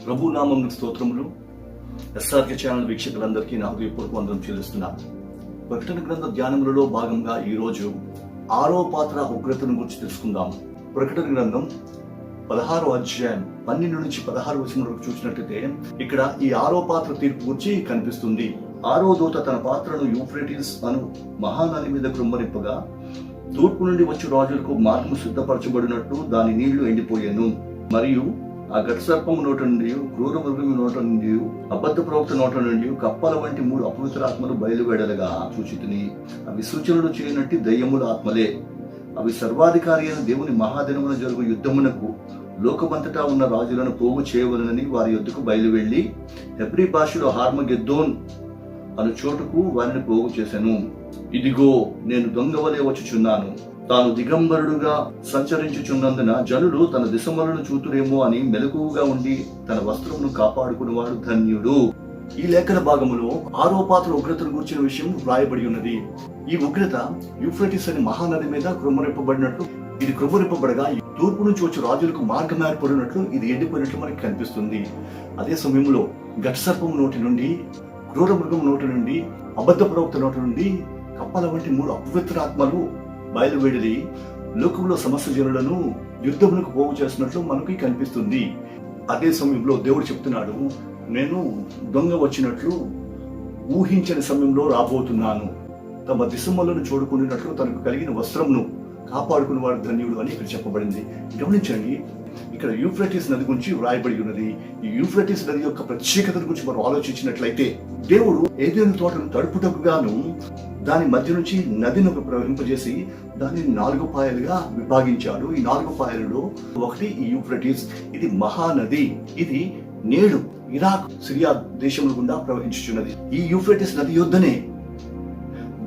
ప్రభు నామం స్తోత్రములు. SRK channel వీక్షకులందరికీ నా హృదయపూర్వక వందనం చెల్లిస్తున్నాను. ప్రకటన గ్రంథ ధ్యానములలో భాగంగా ఈరోజు 6వ పాత్ర ఉగ్రతను గురించి తెలుసుకుందాం. ప్రకటన గ్రంథం 16వ అధ్యాయం 12 నుంచి 16 వచనం వరకు చూసినట్లయితే ఇక్కడ ఈ 6వ పాత్ర తీర్పు గురించి కనిపిస్తుంది. 6వ దూత తన పాత్రను యూఫ్రేటిస్ అను మహానది మీద కృమ్మరింపగా తూర్పు నుండి వచ్చి రాజులకు మార్గము సిద్ధపరచబడినట్టు దాని నీళ్లు ఎండిపోయాను. మరియు ఆ ఘటసర్పము నోట నుండి, క్రూర మృగము నోట నుండి, అబద్ధ ప్రవక్త నోట నుండి కప్పల వంటి 3 అపవిత్రాత్మలు బయలువెడలగా చూచితిని. అవి సూచనలు చేయనట్టి దయ్యముల ఆత్మలే. అవి సర్వాధికారి అయిన దేవుని మహాదినమున జరుగు యుద్ధమునకు లోకమంతటా ఉన్న రాజులను పోగు చేయవలనని వారి యొద్దకు బయలువెళ్లి హెబ్రీ భాషలో హార్మగెద్దోన్ అను చోటుకు వారిని పోగు చేశాను. ఇదిగో నేను దొంగవలే వచ్చుచున్నాను. తాను దిగంబరుడుగా సంచరించుచున్నందున జనులు తన దిశములను చూతురేమో అని మెలకువగా ఉండి తన వస్త్రమును కాపాడుకునేవాడు ధన్యుడు. ఈ లేఖన భాగములో 6వ పాత్ర ఉగ్రతను గురించిన విషయం వ్రాయబడి ఉన్నది. ఈ ఉగ్రత యూఫ్రటీస్ అనే మహానది మీద కృమ్మరింపబడినట్లు, ఇది కృమ్మరింపబడగా తూర్పు నుంచి వచ్చి రాజులకు మార్గం ఏర్పడినట్లు ఇది ఎండిపోయినట్లు మనకి కనిపిస్తుంది. అదే సమయంలో ఘటసర్పం నోటి నుండి, క్రూర మృగం నోటి నుండి, అబద్ధ ప్రవక్త నోటి నుండి కప్పల వంటి 3 అపవిత్రాత్మలు బయలువెడి లోకంలో సమస్త జనులను యుద్ధములకు పోగు చేసినట్లు మనకి కనిపిస్తుంది. అదే సమయంలో దేవుడు చెప్తున్నాడు, నేను దొంగ వచ్చినట్లు ఊహించని సమయంలో రాబోతున్నాను. తమ దిశములను చూడుకున్నట్లు తనకు కలిగిన వస్త్రంను కాపాడుకున్న వాడు ధన్యుడు అని ఇక్కడ చెప్పబడింది. గమనించండి, ఇక్కడ యూఫ్రటీస్ నది గురించి వ్రాయబడి ఉన్నది. ఈ యూఫ్రటీస్ నది యొక్క ప్రత్యేకత గురించి మనం ఆలోచించినట్లయితే, దేవుడు ఏదైనా తోటను తడుపుటకు గాను దాని మధ్య నుంచి నదిని ప్రవహింపజేసి దాన్ని 4 పాయలుగా విభాగించాడు. ఈ 4 పాయలలో ఒకటి ఈ యూఫ్రటీస్. ఇది మహానది. ఇది నేడు ఇరాక్, సిరియా దేశముల గుండా ప్రవహించుచున్నది. ఈ యూఫ్రటీస్ నది యొద్దనే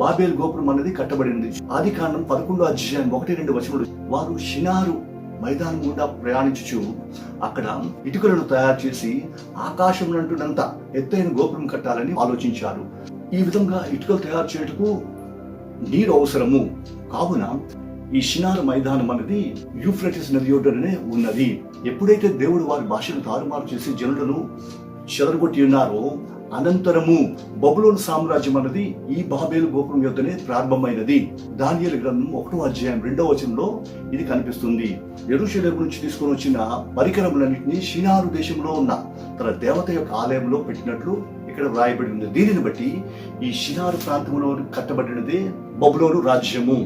బాబేల్ గోపురం అనేది కట్టబడింది. ఆది కాండం 11వ అధ్యాయం 1-2 వచనములు, వారు షినారు మైదానం గుండా ప్రయాణించుచు అక్కడ ఇటుకలను తయారు చేసి ఆకాశంనంటున్నంత ఎత్తైన గోపురం కట్టాలని ఆలోచించారు. ఈ విధంగా ఇటుకలు తయారు చేయటకు నీరు అవసరము. కావున ఈ షినారు మైదానం అనేది యూఫ్రటీస్ నది ఒడ్డునే ఉన్నది. ఎప్పుడైతే దేవుడు వారి భాషను తారుమారు చేసి జనులను చెదరగొట్టి ఉన్నారో, అనంతరము బబులోను సామ్రాజ్యం అన్నది ఈ బాబేలు గోపురం యొద్దనే ప్రారంభమైనది. దానియేలు గ్రంథం 1వ అధ్యాయం 2వ వచనంలో ఇది కనిపిస్తుంది. యెరూషలేము నుంచి తీసుకొని వచ్చిన పరికరములన్నింటినీ షినారు దేశంలో ఉన్న తన దేవత యొక్క ఆలయంలో పెట్టినట్లు ఇక్కడ వ్రాయబడి ఉంది. దీనిని బట్టి ఈ షినారు ప్రాంతంలో కట్టబడినదే బబులోను రాజ్యము.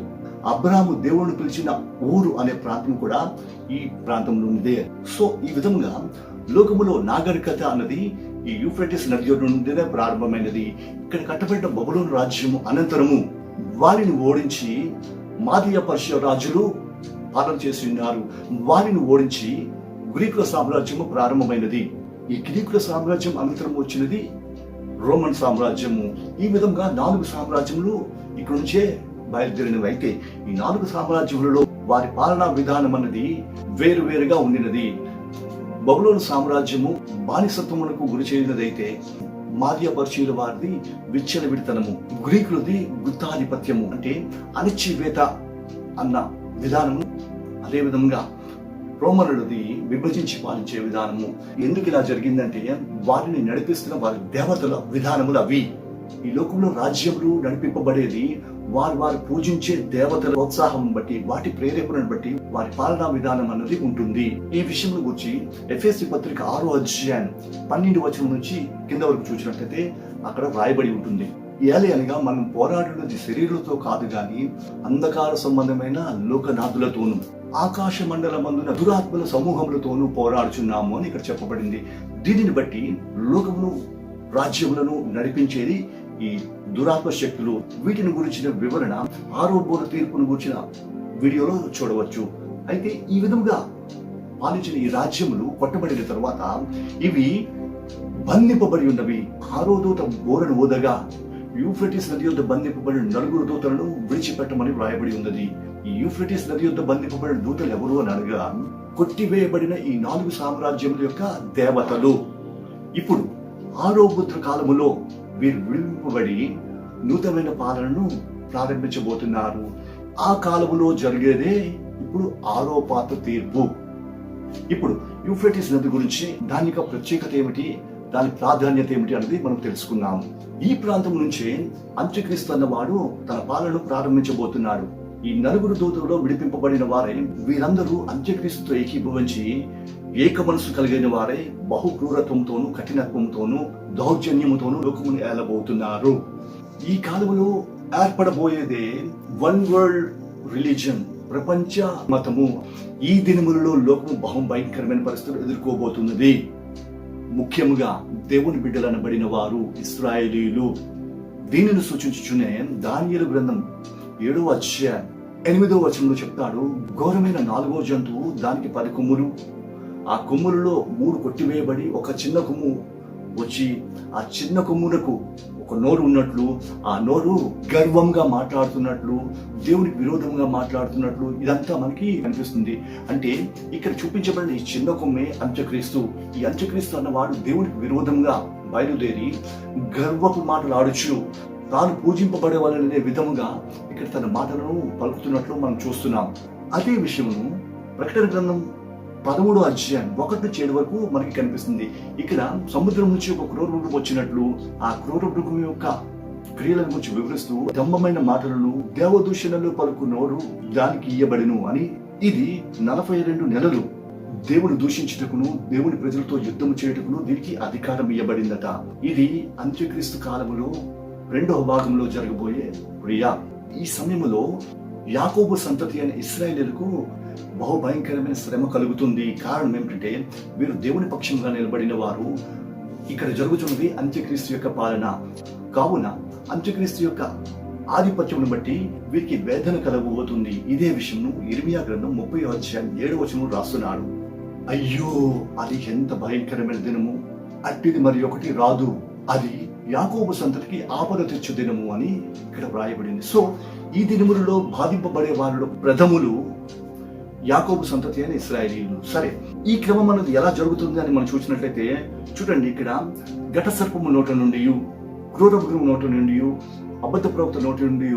అబ్రాహాము దేవుడిని పిలిచిన ఊరు అనే ప్రాంతం కూడా ఈ ప్రాంతంలో ఉన్నదే. సో ఈ విధంగా లోకములో నాగరికత అన్నది ఈ యూఫ్రటీస్ నది నుండినే ప్రారంభమైనది. ఇక్కడ కట్టబడిన బబులోను రాజ్యము అనంతరము వారిని ఓడించి మాదీయ పర్షియా రాజులు పాలన చేసి ఉన్నారు. వారిని ఓడించి గ్రీకుల సామ్రాజ్యము ప్రారంభమైనది. ఈ గ్రీకుల సామ్రాజ్యం అనంతరం వచ్చినది రోమన్ సామ్రాజ్యము. ఈ విధంగా 4 సామ్రాజ్యములు ఇక్కడ నుంచే బయలుదేరినవి. అయితే ఈ 4 సామ్రాజ్యములలో వారి పాలనా విధానం అన్నది వేరువేరుగా ఉండినది. బబులోను సామ్రాజ్యము బానిసత్వమునకు గురి చేయనదైతే మాదీయ పర్షియుల వారిది విచ్చలవిడితనము, గ్రీకులది గుత్తాధిపత్యము అంటే అణచివేత అన్న విధానము. అదే విధంగా రోమనులది విభజించి పాలించే విధానము. ఎందుకు ఇలా జరిగిందంటే వారిని నడిపిస్తున్న వారి దేవతల విధానములు అవి. ఈ లోకంలో రాజ్యములు నడిపింపబడేది వారు పూజించే దేవతల ప్రోత్సాహం బట్టి, వాటి ప్రేరేపణను బట్టి వారి పాలనా విధానం అన్నది ఉంటుంది. ఈ విషయం గురించి ఎఫెసీ పత్రిక 6వ అధ్యాయం 12 వచనం నుంచి కింద వరకు చూసినట్లయితే అక్కడ వ్రాయబడి ఉంటుంది. ఏలి అనగా మనం పోరాడున్నది శరీరులతో కాదు గాని అంధకార సంబంధమైన లోకనాథులతోనూ ఆకాశ మండలమందున దురాత్మల సమూహములతోనూ పోరాడుచున్నాము అని ఇక్కడ చెప్పబడింది. దీనిని బట్టి లోకమును, రాజ్యములను నడిపించేది ఈ దురాత్మ శక్తులు. వీటిని గురించిన వివరణ 6వ బోర తీర్పును గురించిన వీడియోలో చూడవచ్చు. అయితే ఈ విధంగా పాలించిన ఈ రాజ్యములు కొట్టబడిన తర్వాత ఇవి బంధింపబడి ఉన్నవి. 6వ దూత బోరను ఊదగా యూఫ్రటీస్ నది యొద్ద బంధింపబడిన 4 దూతలను విడిచిపెట్టమని వ్రాయబడి ఉన్నది. ఈ యూఫ్రటీస్ నది యొద్ద బంధింపబడిన దూతలు ఎవరు అని అనగా కొట్టివేయబడిన ఈ 4 సామ్రాజ్యముల యొక్క దేవతలు. ఇప్పుడు 6వ బుద్ధ కాలములో వీరు విడిపింపబడి నూతనమైన పాలనను ప్రారంభించబోతున్నారు. ఆ కాలములో జరిగేదే ఇప్పుడు 6వ పాత్ర తీర్పు. ఇప్పుడు యూఫ్రటీస్ నది గురించి దాని యొక్క ప్రత్యేకత ఏమిటి, దాని ప్రాధాన్యత ఏమిటి అనేది మనం తెలుసుకున్నాం. ఈ ప్రాంతం నుంచే అంత్యక్రీస్తు అన్నవాడు తన పాలనను ప్రారంభించబోతున్నాడు. ఈ నలుగురు దూతలలో విడిపింపబడిన వారై వీరందరూ అంత్యక్రీస్తుతో ఏకీభవించి ఏక మనసు కలిగిన వారై బహు క్రూరత్వంతోనూ కఠినత్వంతోనూ దౌర్జన్యముతోనూ లోకమును ఏలబోతున్నారు. ఈ కాలంలో ఏర్పడబోయేదే వన్ వరల్డ్ రిలీజన్, ప్రపంచ మతము. ఈ దినములలో లోకము బహు భయంకరమైన పరిస్థితులు ఎదుర్కోబోతున్నది. ముఖ్యముగా దేవుని బిడ్డలనబడిన వారు ఇశ్రాయేలీయులు. దీనిని సూచించుచునే దానియేలు గ్రంథం 7వ అధ్యాయం 8వ వచనంలో చెప్తాడు, ఘోరమైన 4వ జంతువు, దానికి 10 కొమ్ములు, ఆ కొమ్ములలో 3 కొట్టివేయబడి ఒక చిన్న కొమ్ము వచ్చి ఆ చిన్న కొమ్మునకు ఒక నోరు ఉన్నట్లు, ఆ నోరు గర్వంగా మాట్లాడుతున్నట్లు, దేవునికి విరోధంగా మాట్లాడుతున్నట్లు ఇదంతా మనకి కనిపిస్తుంది. అంటే ఇక్కడ చూపించబడిన ఈ చిన్న కొమ్మే అంత్యక్రీస్తు. ఈ అంత్యక్రీస్తు అన్నవాడు దేవునికి విరోధంగా బయలుదేరి గర్వపు మాటలు ఆడుచు తాను పూజింపబడే వాళ్ళనే విధముగా ఇక్కడ తన మాటలను పలుకుతున్నట్లు మనం చూస్తున్నాం. అదే విషయమును ప్రకటన గ్రంథం 13వ అధ్యాయం 1-7 వరకు మనకి కనిపిస్తుంది. ఇక్కడ సముద్రం నుంచి ఒక క్రూర మృగం వచ్చినట్లు ఆ క్రూర మృగం యొక్క క్రియల గురించి వివరిస్తూ దమ్మమైన మాటలను దేవదూషణలు పలుకు నోరు దానికి ఇయ్యబడిను అని. ఇది 42 నెలలు దేవుడు దూషించుటకును దేవుని ప్రజలతో యుద్ధం చేయుటకును దీనికి అధికారం ఇయ్యబడిందట. ఇది అంత్యక్రీస్తు కాలములో 2వ భాగంలో జరగబోయే క్రియ. ఈ సమయంలో యాకోబు సంతతి అయిన ఇశ్రాయేలీయులకు బహు భయంకరమైన శ్రమ కలుగుతుంది. కారణం ఏమిటంటే వీరు దేవుని పక్షంగా నిలబడిన వారు. ఇక్కడ జరుగుతున్నది అంత్యక్రీస్తు యొక్క పాలన. కావున అంత్యక్రీస్తు యొక్క ఆధిపత్యమును బట్టి వీరికి వేదన కలగబోతుంది. ఇదే విషయం ఇర్మియా గ్రంథం 30వ అధ్యాయం 7వ వచనంలో రాస్తున్నాడు. అయ్యో, అది ఎంత భయంకరమైన దినము, అట్టిది మరి ఒకటి రాదు, అది యాకోబు సంతతికి ఆపద తెచ్చు దినము అని ఇక్కడ వ్రాయబడింది. సో ఈ దినములలో బాధింపబడే వారిలో ప్రథములు యాకోబు సంతతి అయిన ఇశ్రాయేలీయులు. సరే, ఈ క్రమం అనేది ఎలా జరుగుతుంది అని మనం చూసినట్లయితే చూడండి, ఇక్కడ ఘట సర్పము నోట నుండి, క్రూర మృగము నోట నుండి, అబద్ధ ప్రవక్త నోటి నుండి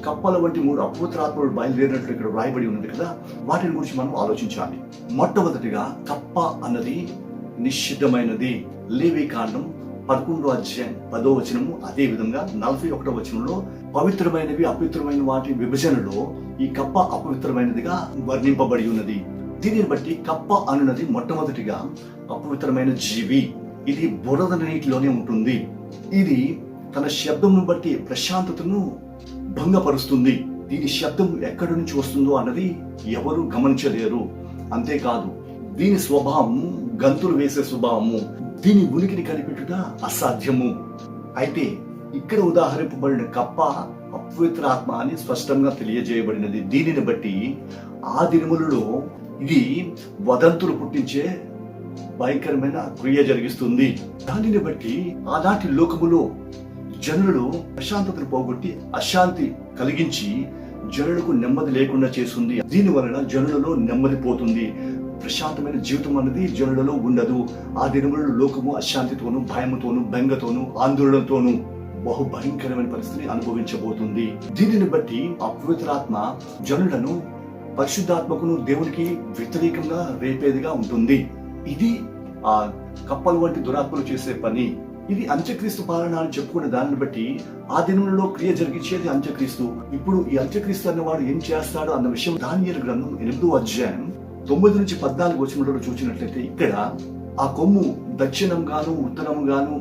కప్పల వంటి 3 అపవిత్రాత్మలు బయలుదేరినట్లు ఇక్కడ వ్రాయబడి ఉన్నది కదా. వాటిని గురించి మనం ఆలోచించాలి. మొట్టమొదటిగా కప్ప అన్నది నిషిద్ధమైనది. లేవి కాండం 11వ అధ్యాయం 10వ వచనము, అదే విధంగా 41వ వచనంలో పవిత్రమైనవి అపవిత్రమైన వాటి విభజనలో ఈ కప్ప అపవిత్రమైనదిగా వర్ణింపబడి ఉన్నది. దీనిని బట్టి కప్ప అనున్నది మొట్టమొదటిగా అపవిత్రమైన జీవి. ఇది బురద నీటిలోనే ఉంటుంది. ఇది తన శబ్దమును బట్టి ప్రశాంతతను భంగపరుస్తుంది. దీని శబ్దం ఎక్కడి నుంచి వస్తుందో అన్నది ఎవరు గమనించలేరు. అంతేకాదు, దీని స్వభావము గంతులు వేసే స్వభావము. దీని ఉనికిని కనిపెట్టుట అసాధ్యము. అయితే ఇక్కడ ఉదాహరింపబడిన కప్ప అపవిత్ర ఆత్మ అని స్పష్టంగా తెలియజేయబడినది. దీనిని బట్టి ఆ దినములలో ఇది వదంతులు పుట్టించే భయంకరమైన క్రియ జరిగిస్తుంది. దానిని బట్టి ఆనాటి లోకములో జనులు ప్రశాంతతను పోగొట్టి అశాంతి కలిగించి జనులకు నెమ్మది లేకుండా చేస్తుంది. దీని వలన జనులలో నెమ్మది పోతుంది. ప్రశాంతమైన జీవితం అన్నది జనులలో ఉండదు. ఆ దినములలో లోకము అశాంతితోనూ భయముతోనూ బెంగతోనూ ఆందోళనతోనూ బహు భయంకరమైన పరిస్థితిని అనుభవించబోతుంది. దీనిని బట్టి అపవిత్రాత్మ జనులను పరిశుద్ధాత్మకును దేవునికి వ్యతిరేకంగా రేపేదిగా ఉంటుంది. ఇది ఆ కప్పలు వంటి దురాత్మలు చేసే పని. ఇది అంత్యక్రీస్తు పాలన అని చెప్పుకునే దానిని బట్టి ఆ దినములలో క్రియ జరిగించేది అంత్యక్రీస్తు. ఇప్పుడు ఈ అంత్యక్రీస్తు అన్నవాడు ఏం చేస్తాడు అన్న విషయం దానియేలు గ్రంథం 8వ అధ్యాయం 9-14 వచనంలో చూసినట్లయితే ఇక్కడ ఆ కొమ్ము దక్షిణంగాను ఉత్తరంగాను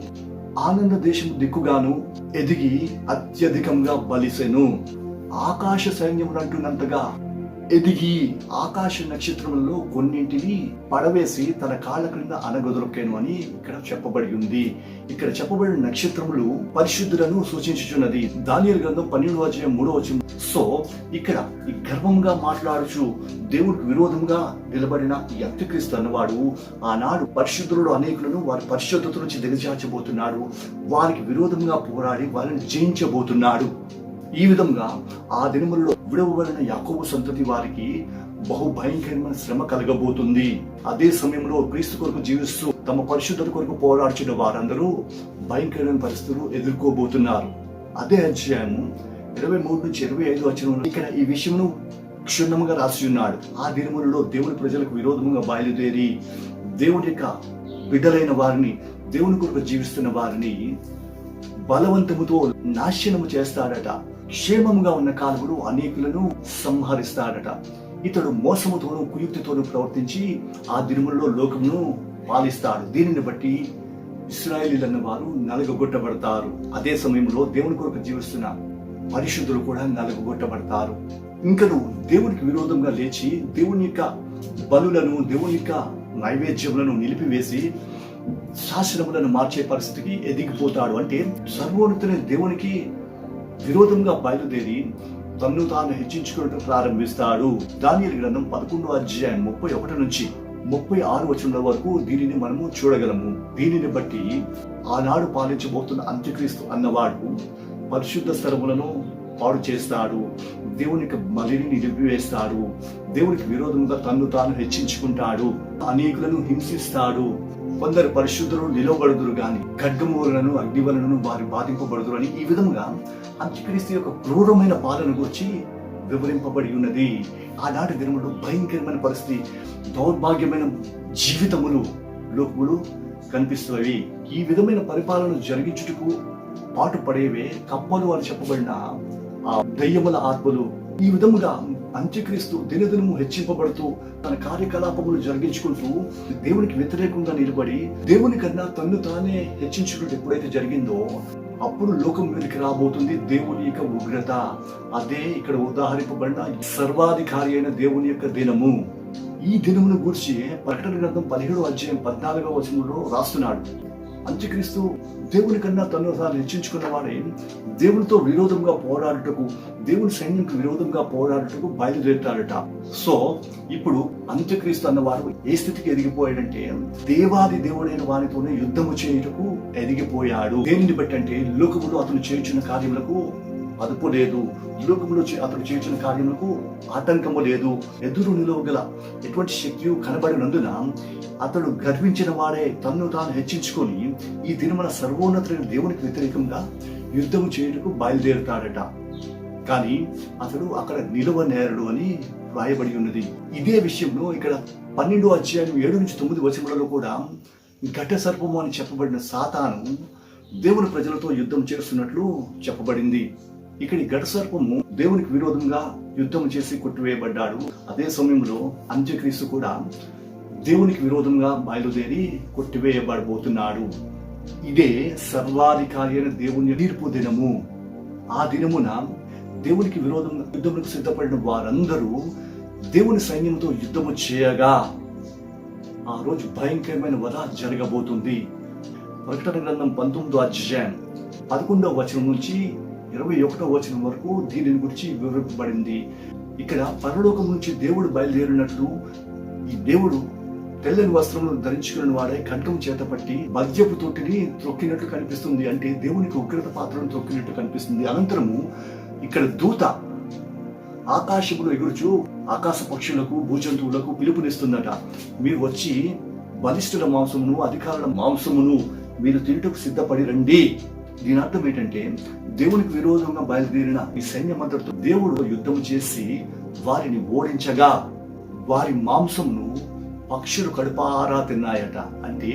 ఆనంద దేశం దిక్కుగాను ఎదిగి అత్యధికంగా బలిసెను. ఆకాశ సైన్యమునంటున్నంతగా ఎదిగి ఆకాశ నక్షత్రములలో కొన్నింటిని పడవేసి తన కాళ్ళ క్రింద అనగదొరకెను అని ఇక్కడ చెప్పబడి ఉంది. ఇక్కడ చెప్పబడిన నక్షత్రములు పరిశుద్ధులను సూచించుచున్నది. దానియేలు గ్రంథం 12వ అధ్యాయం 3వ వచనం. సో ఇక్కడ ఈ గర్వంగా మాట్లాడుచు దేవుడికి విరోధంగా నిలబడిన ఈ అంత్యక్రీస్తు అన్నవాడు ఆనాడు పరిశుద్ధులు అనేకులను వారి పరిశుద్ధత నుంచి దిగజార్చబోతున్నాడు. వారికి విరోధంగా పోరాడి వారిని జయించబోతున్నాడు. ఈ విధంగా ఆ దినములలో విడవబడిన యాకోబు సంతతి వారికి బహు భయంకరమైన శ్రమ కలగబోతుంది. అదే సమయంలో క్రీస్తు కొరకు జీవిస్తూ తమ పరిశుద్ధత కొరకు పోరాడుచున్న వారందరూ భయంకరమైన పరిస్థితులు ఎదుర్కోబోతున్నారు. అదే అధ్యాయము 23-25 వచనంలో ఇక్కడ ఈ విషయమును క్షుణ్ణముగా రాసి ఉన్నాడు. ఆ దినములలో దేవుని ప్రజలకు విరోధముగా బయలుదేరి దేవుని యొక్క బిడ్డలైన వారిని, దేవుని కొరకు జీవిస్తున్న వారిని బలవంతముతో నాశనము చేస్తాడట. క్షేమముగా ఉన్న కాలములు అనేకులను సంహరిస్తాడట. ఇతడు మోసముతోనూ కుయుక్తితోనూ ప్రవర్తించి ఆ దినములలో లోకమును పాలిస్తాడు. దీనిని బట్టి ఇశ్రాయేలీలన్న వారు నలుగగొట్టబడతారు. అదే సమయంలో దేవుని కొరకు జీవిస్తున్న పరిశుద్ధులు కూడా నలుగగొట్టబడతారు. ఇంకను దేవునికి విరోధంగా లేచి దేవుని యొక్క బలులను, దేవుని యొక్క నైవేద్యములను నిలిపివేసి శాసనములను మార్చే పరిస్థితికి ఎదిగిపోతాడు. అంటే సర్వోన్నతుని దేవునికి విరోధంగా బయలుదేరి తన్ను తాను హెచ్చించుకోవడం ప్రారంభిస్తాడు. దానియేలు గ్రంథం 11వ అధ్యాయం 31 నుంచి 36 వచనం వరకు దీనిని మనము చూడగలము. దీనిని బట్టి ఆనాడు పాలించబోతున్న అంత్యక్రీస్తు అన్నవాడు పరిశుద్ధ స్థలములను పాడు చేస్తాడు, దేవునికి బలిని నిలిపివేస్తాడు, దేవునికి విరోధంగా తన్ను తాను హెచ్చించుకుంటాడు, అనేకులను హింసిస్తాడు. కొందరు పరిశుద్ధులు నిలవబడుదురు గాని ఖడ్గము వలనను అగ్ని వలనను వారు బాధింపబడుదురు అని ఈ విధంగా అంత్యక్రీస్తు యొక్క క్రూరమైన పాలన గురించి వివరింపబడి ఉన్నది. ఆనాటి దినములు భయంకరమైన పరిస్థితి, దౌర్భాగ్యమైన జీవితములు లోకములు కనిపిస్తున్నవి. ఈ విధమైన పరిపాలన జరిగించుటకు పాటు పడేవే కప్పలు అని చెప్పబడిన ఆ దయ్యముల ఆత్మలు. ఈ విధముగా అంత్యక్రీస్తు దినదినము హెచ్చింపబడుతూ తన కార్యకలాపములు జరిగించుకుంటూ దేవునికి వ్యతిరేకంగా నిలబడి దేవుని కన్నా తన్ను తానే హెచ్చించుకుంటూ ఎప్పుడైతే జరిగిందో అప్పుడు లోకం మీదకి రాబోతుంది దేవుని యొక్క ఉగ్రత. అదే ఇక్కడ ఉదాహరింపబడిన సర్వాధికారి అయిన దేవుని యొక్క దినము. ఈ దినమును గురించి ప్రకటన గ్రంథం 17వ అధ్యాయం 14వ వచనంలో రాస్తున్నాడు. అంత్యక్రీస్తు దేవుని కన్నా తను తాను హెచ్చించుకున్న వాడే దేవునితో విరోధంగా పోరాడుటకు, దేవుని సైన్యంకు విరోధంగా పోరాడుటకు బయలుదేరుతాడట. సో ఇప్పుడు అంత్యక్రీస్తు అన్నవాడు ఏ స్థితికి ఎదిగిపోయాడంటే దేవాది దేవుడైన వారితోనే యుద్ధము చేయుటకు ఎదిగిపోయాడు. దేనిని బట్టి అంటే లోకములో అతను చేయుచున్న కార్యములకు అదుపు లేదు, లోకంలో అతడు చేసిన కార్యములకు ఆటంకము లేదు, ఎదురు నిలవగల ఎటువంటి శక్తి కనబడినందున అతడు గర్వించిన వాడే తన్ను తాను హెచ్చించుకొని ఈ దినమున సర్వోన్నతులైన దేవునికి వ్యతిరేకంగా యుద్ధము చేయుటకు బయలుదేరుతాడట. కానీ అతడు అక్కడ నిలవనేరడు అని రాయబడి ఉన్నది. ఇదే విషయంలో ఇక్కడ 12వ అధ్యాయం 7 నుంచి 9 వచనాలలో కూడా ఘట సర్పము అని చెప్పబడిన సాతాను దేవుని ప్రజలతో యుద్ధం చేస్తున్నట్లు చెప్పబడింది. ఇక్కడి ఘట సర్పము దేవునికి విరోధంగా యుద్ధం చేసి కొట్టివేయబడ్డాడు. అదే సమయంలో అంత్యక్రీస్తు కూడా దేవునికి విరోధంగా బయలుదేరి కొట్టివేయబడబోతున్నాడు. ఇదే సర్వాధికారి అయిన దేవుని తీర్పు దినము. ఆ దినమున దేవునికి విరోధంగా యుద్ధములకు సిద్ధపడిన వారందరూ దేవుని సైన్యంతో యుద్ధము చేయగా ఆ రోజు భయంకరమైన వధ జరగబోతుంది. ప్రకటన గ్రంథం 19వ అధ్యాయం 11వ వచనం నుంచి 21వ వచనం వరకు దీనిని గురించి వివరింపబడింది. ఇక్కడ పరలోకం నుంచి దేవుడు బయలుదేరినట్లు ఈ దేవుడు తెల్లని వస్త్రములను ధరించుకున్న వాడే ఖడ్గం చేత పట్టి మద్యపు తొట్టిని త్రొక్కినట్లు కనిపిస్తుంది. అంటే దేవునికి ఉగ్రత పాత్రను త్రొక్కినట్టు కనిపిస్తుంది. అనంతరము ఇక్కడ దూత ఆకాశములో ఎగురుచు ఆకాశ పక్షులకు, భూజంతువులకు పిలుపునిస్తుందట. మీరు వచ్చి బలిష్ఠుల మాంసమును, అధికారుల మాంసమును మీరు తింటకు సిద్ధపడి రండి. దీని అర్థం ఏంటంటే దేవునికి విరోధంగా బయలుదేరిన ఈ సైన్యమంతటితో దేవుడు యుద్ధం చేసి వారిని ఓడించగా వారి మాంసమును పక్షులు కడుపారా తిన్నాయట. అంటే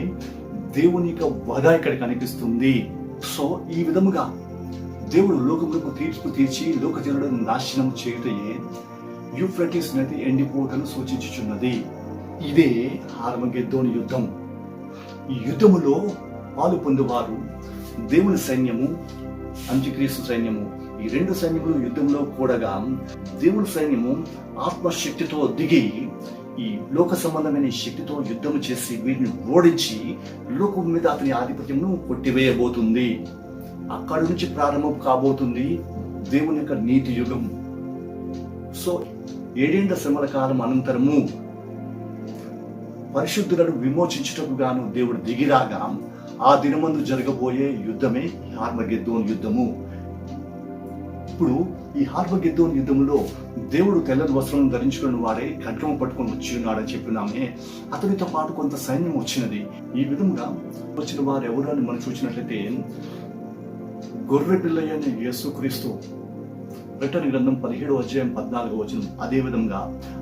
దేవుని యొక్క వధ ఇక్కడ కనిపిస్తుంది. సో ఈ విధముగా దేవుడు లోకములకు తీర్పు తీర్చి లోక జనులను నాశనం చేయుటయే యూఫ్రటీస్ నది ఎండిపోవటను సూచించుచున్నది. ఇదే హార్మగెద్దోను యుద్ధం. ఈ యుద్ధములో పాలు పొందువారు దేవుని సైన్యము, అంత్యక్రీస్తు సైన్యము. ఈ రెండు సైన్యములు యుద్ధంలో కూడగా దేవుని సైన్యము ఆత్మశక్తితో దిగి ఈ లోక సంబంధమైన శక్తితో యుద్ధము చేసి వీరిని ఓడించి లోకం మీద అతని ఆధిపత్యమును కొట్టివేయబోతుంది. అక్కడి నుంచి ప్రారంభం కాబోతుంది దేవుని యొక్క నీతి యుగం. సో 7 ఏళ్ల శ్రమల కాలం అనంతరము పరిశుద్ధులను విమోచించుటకు గాను దేవుడు దిగిరాగా ఆ దినమందు జరగబోయే యుద్ధమే హార్మగెద్దోను యుద్ధము. ఇప్పుడు ఈ హార్మగెద్దోను యుద్ధములో దేవుడు తెల్లని వస్త్రం ధరించుకున్న వాడే ఖడ్గం పట్టుకొని వచ్చి ఉన్నాడని చెప్పినామే. అతనితో పాటు కొంత సైన్యం వచ్చినది. ఈ విధంగా వచ్చిన వారు ఎవరు అని మనం చూసినట్లయితే గొర్రె పిల్ల అయిన యేసుక్రీస్తు ప్రకటన గ్రంథం 17 అధ్యాయం 14 అదే విధంగా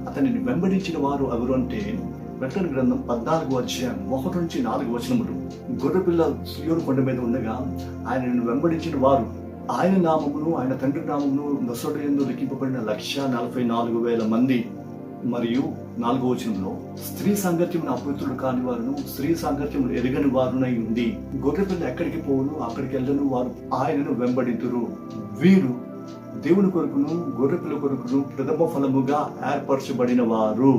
అతనిని వెంబడించిన వారు ఎవరు అంటే, ప్రకటన గ్రంథం 14 అధ్యాయం 1-4 గొర్రెపిల్ల సీయోను కొండ మీద ఉండగా ఆయనను వెంబడించిన వారు ఆయన నామమును ఆయన తండ్రి నామమును నొసట యందు లెక్కింపబడిన 144,000 మంది. మరియు 4 స్త్రీ సాంగత్యమును అపవిత్రులు కాని వారును స్త్రీ సాంగత్యమును ఎరగని వారునై ఉండి గొర్రెపిల్ల ఎక్కడికి పోవును అక్కడికి వెళ్ళను వారు ఆయనను వెంబడింతురు. వీరు దేవుని కొరకును గొర్రెపిల్ల కొరకును ప్రథమ ఫలముగా ఏర్పరచబడిన వారు.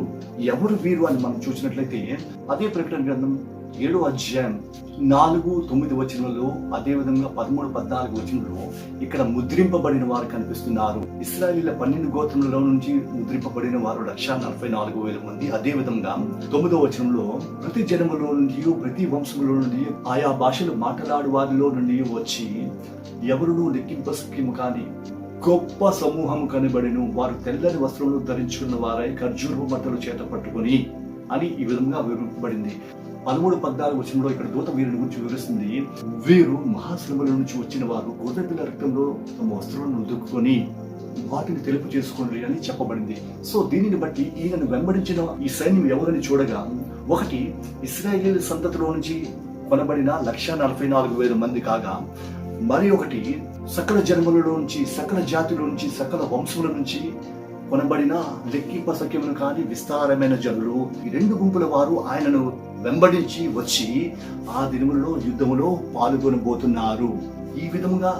ఎవరు వీరు అని మనం చూసినట్లయితే అదే ప్రకటన గ్రంథం 7 అధ్యాయం 4-9 అదే విధంగా 13-14 ఇక్కడ ముద్రింపబడిన వారు కనిపిస్తున్నారు. ఇశ్రాయేలీల 12 గోత్రములలో నుంచి ముద్రింపబడిన వారు 144,000 మంది. అదే విధంగా 9 ప్రతి జనములో నుండి ప్రతి వంశములో నుండి ఆయా భాషలు మాట్లాడు వారిలో నుండి వచ్చి ఎవరునూ లెక్కింపశక్యము కాని గొప్ప సమూహము కనబడెను. వారు తెల్లని వస్త్రములు ధరించుకున్న వారై ఖర్జూరపు మట్టలు చేత పట్టుకొని అని ఈ విధంగా వివరింపబడింది. 13-14 ఇక్కడ దూత వీరిని గురించి వివరిస్తుంది. వీరు మహాశ్రమల నుంచి వచ్చిన వారు గొర్రెపిల్ల రక్తంలో తమ వస్త్రాలను ఉదుక్కుని వాటిని తెలుపు చేసుకోండి అని చెప్పబడింది. సో దీనిని బట్టి ఈయనను వెంబడించిన ఈ సైన్యం ఎవరని చూడగా, ఒకటి ఇశ్రాయేలు సంతతిలో నుంచి కొనబడిన 144,000 మంది కాగా, మరి ఒకటి సకల జన్మలలో నుంచి సకల జాతుల నుంచి సకల వంశముల నుంచి కొనబడిన లెక్కింపశక్యమును కాని విస్తారమైన జనులు. ఈ 2 గుంపుల వారు ఆయనను వెంబడించి వచ్చి ఆ దినములలో యుద్ధములో పాల్గొనబోతున్నారు. ఈ విధముగా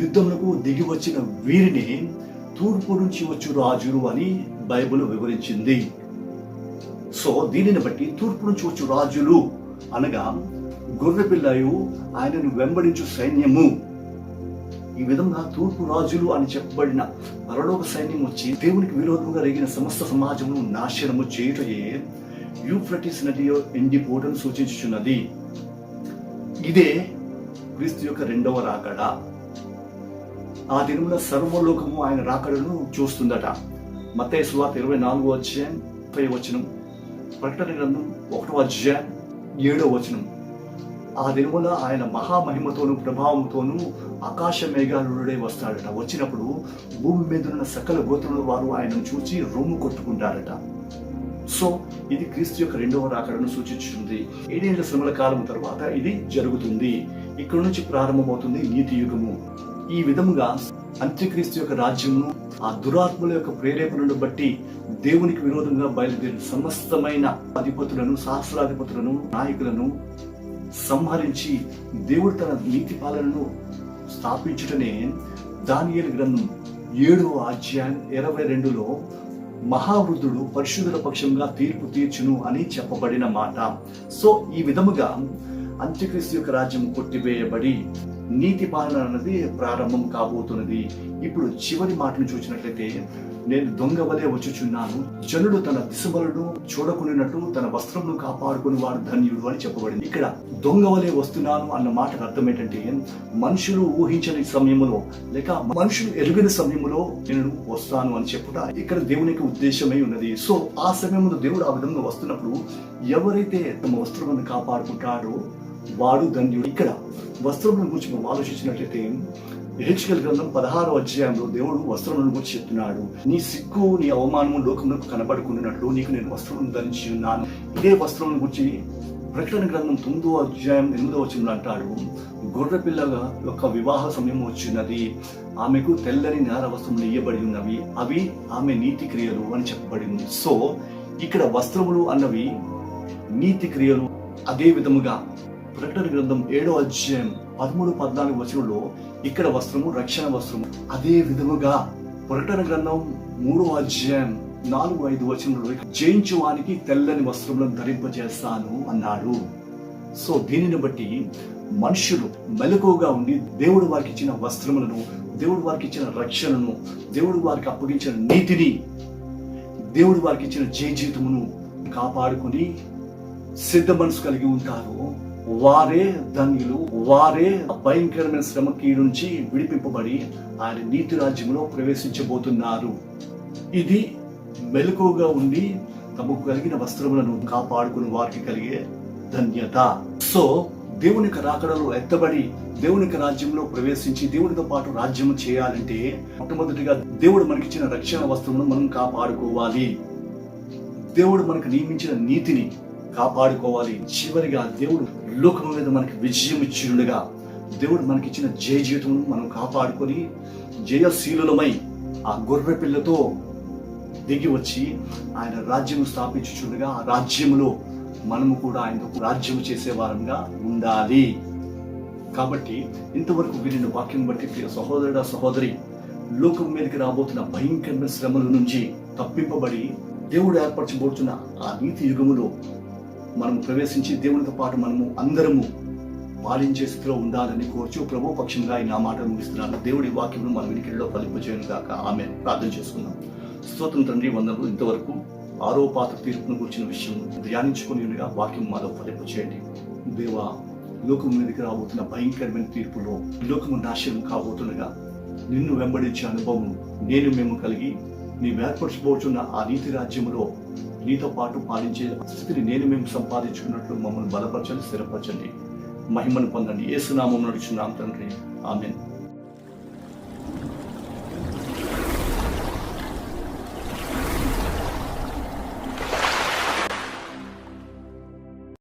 యుద్ధములకు దిగి వచ్చిన వీరిని తూర్పు నుంచి వచ్చు రాజులు అని బైబిల్ వివరించింది. సో దీనిని బట్టి తూర్పు నుంచి వచ్చు రాజులు అనగా గొర్రెపిల్లయు ఆయనను వెంబడించు సైన్యము. ఈ విధంగా తూర్పు రాజులు అని చెప్పబడిన పరలోక సైన్యం వచ్చి దేవునికి విరోధంగా రేగిన సమస్త సమాజమును నాశనము చేయుటయే యూఫ్రటీస్ నది ఎండిపోవడం సూచించుచున్నది. ఇదే క్రీస్తు యొక్క 2వ రాకడ. ఆ దినమున సర్వలోకము ఆయన రాకడను చూస్తుందట. మత్తయి సువార్త 24 అధ్యాయం 30 ప్రకటన గ్రంథం 1 అధ్యాయం 7 ఆ దినమున ఆయన మహామహిమతోను ప్రభావంతోనూ ఆకాశ మేఘాలుడే వస్తాడట. వచ్చినప్పుడు భూమి మీద ఉన్న సకల గోత్రముల వారు ఆయనను చూచి రొమ్ము కొట్టుకుంటారట. సో ఇది క్రీస్తు యొక్క 2వ రాకడను సూచించుతుంది. 7 ఏళ్ల శ్రమల కాలం తర్వాత ఇది జరుగుతుంది. ఇక్కడ నుంచి ప్రారంభమవుతుంది నీతి యుగము. ఈ విధముగా అంత్యక్రీస్తు యొక్క రాజ్యమును ఆ దురాత్మల యొక్క ప్రేరేపణను బట్టి దేవునికి విరోధంగా బయలుదేరిన సమస్తమైన అధిపతులను, సహస్రాధిపతులను, నాయకులను సంహరించి దేవుడు తన నీతి పాలనను స్థాపించుటనే దానియేలు గ్రంథం 7వ అధ్యాయం 22 మహావృద్ధుడు పరిశుద్ధుల పక్షంగా తీర్పు తీర్చును అని చెప్పబడిన మాట. సో ఈ విధముగా అంత్యక్రీస్తు యొక్క రాజ్యం కొట్టివేయబడి నీతి పాలన అన్నది ప్రారంభం కాబోతున్నది. ఇప్పుడు చివరి మాటను చూసినట్లయితే, నేను దొంగ వలె వచ్చుచున్నాను, జనుడు తన దిశబలను చూడకున్నట్టు తన వస్త్రమును కాపాడుకుని వాడు ధన్యుడు అని చెప్పబడింది. ఇక్కడ దొంగ వలె వస్తున్నాను అన్న మాటకు అర్థం ఏంటంటే, మనుషులు ఊహించని సమయంలో లేక మనుషులు ఎరుగని సమయంలో నేను వస్తాను అని చెప్పుట ఇక్కడ దేవునికి ఉద్దేశమై ఉన్నది. సో ఆ సమయంలో దేవుడు ఆ విధంగా వస్తున్నప్పుడు ఎవరైతే తమ వస్త్రమును కాపాడుకుంటాడో వాడు ధన్యుడు. ఇక్కడ వస్త్రములను గురించి మనం ఆలోచించినట్లయితే యెహెజ్కేలు గ్రంథం 16వ అధ్యాయంలో దేవుడు వస్త్రములను గురించి చెప్తున్నాడు. నీ సిగ్గు నీ అవమానము లోకములకు కనబడుకున్నట్లు నీకు నేను వస్త్రములను ధరించి ఉన్నాను. ఇదే వస్త్రములను గురించి ప్రకటన గ్రంథం 9వ అధ్యాయం 8వ అంటాడు, గొర్రెపిల్ల యొక్క వివాహ సమయం వచ్చినది, ఆమెకు తెల్లని నార వస్త్రములు ఇయ్యబడి ఉన్నవి, అవి ఆమె నీతి క్రియలు అని చెప్పబడింది. సో ఇక్కడ వస్త్రములు అన్నవి నీతి క్రియలు. అదే విధముగా ప్రకటన గ్రంథం 7వ అధ్యాయం 13-14 ఇక్కడ వస్త్రము రక్షణ వస్త్రము. అదే విధముగా ప్రకటన గ్రంథం 3వ అధ్యాయం 4-5 జయించు వానికి తెల్లని వస్త్రములను ధరింపజేస్తాను అన్నాడు. సో దీనిని బట్టి మనుషులు మెలకువగా ఉండి దేవుడు వారికి ఇచ్చిన వస్త్రములను, దేవుడు వారికి ఇచ్చిన రక్షణను, దేవుడు వారికి అప్పగించిన నీతిని, దేవుడు వారికి ఇచ్చిన జీవితమును కాపాడుకుని సిద్ధ మనసు కలిగి ఉంటారు. వారే ధన్యులు. వారే భయంకరమైన శ్రమకి నుంచి విడిపింపబడి ఆయన నీతి రాజ్యంలో ప్రవేశించబోతున్నారు. ఇది మెలకువగా ఉండి తమకు కలిగిన వస్త్రములను కాపాడుకుని వారికి కలిగే ధన్యత. సో దేవుని యొక్క రాకడలో ఎత్తబడి దేవుని యొక్క రాజ్యంలో ప్రవేశించి దేవునితో పాటు రాజ్యం చేయాలంటే మొట్టమొదటిగా దేవుడు మనకిచ్చిన రక్షణ వస్తువును మనం కాపాడుకోవాలి. దేవుడు మనకు నియమించిన నీతిని కాపాడుకోవాలి. చివరిగా దేవుడు లోకం మీద మనకి విజయం ఇచ్చినగా దేవుడు మనకిచ్చిన జయ జీవితమును మనం కాపాడుకొని జయశీలులమై ఆ గొర్రె పిల్లతో దిగి వచ్చి ఆయన రాజ్యం స్థాపించుచుండగా ఆ రాజ్యములో మనము కూడా ఆయనకు రాజ్యం చేసే వారంగా ఉండాలి. కాబట్టి ఇంతవరకు వినిన వాక్యం బట్టి ప్రియ సహోదరుడా సహోదరి, లోకం మీదకి రాబోతున్న భయంకరమైన శ్రమల నుంచి తప్పింపబడి దేవుడు ఏర్పరచబోతున్న ఆ నీతి యుగములో మనం ప్రవేశించి దేవునితో పాటు మనము అందరము పాలించే స్థితిలో ఉండాలని కోర్చు ప్రభు పక్షంగా ఈ నా మాటలు ముగిస్తున్నాను. దేవుడి వాక్యమును మన వినికిడిలో ఫలింపజేయను గాక. ఆమె ప్రార్థన చేసుకుందాం. స్తోత్రం తండ్రి, వందనలు. ఇంతవరకు 6వ పాత్ర తీర్పును గురించిన విషయం ధ్యానించుకుని ఉండగా వాక్యం మాలో ఫలింప చేయండి. దేవా, లోకం మీదకి రాబోతున్న భయంకరమైన తీర్పులో లోకము నాశనం కాబోతుండగా నిన్ను వెంబడించే అనుభవం మేము కలిగి నీ ఏర్పరచబోతున్న ఆ నీతి రాజ్యములో నీతో పాటు పాలించే స్థితిని మేము సంపాదించుకున్నట్లు మమ్మల్ని బలపరచండి, స్థిరపరచండి, మహిమను పొందండి. యేసు నామమున అడుగుచున్నాం తండ్రి. ఆమేన్.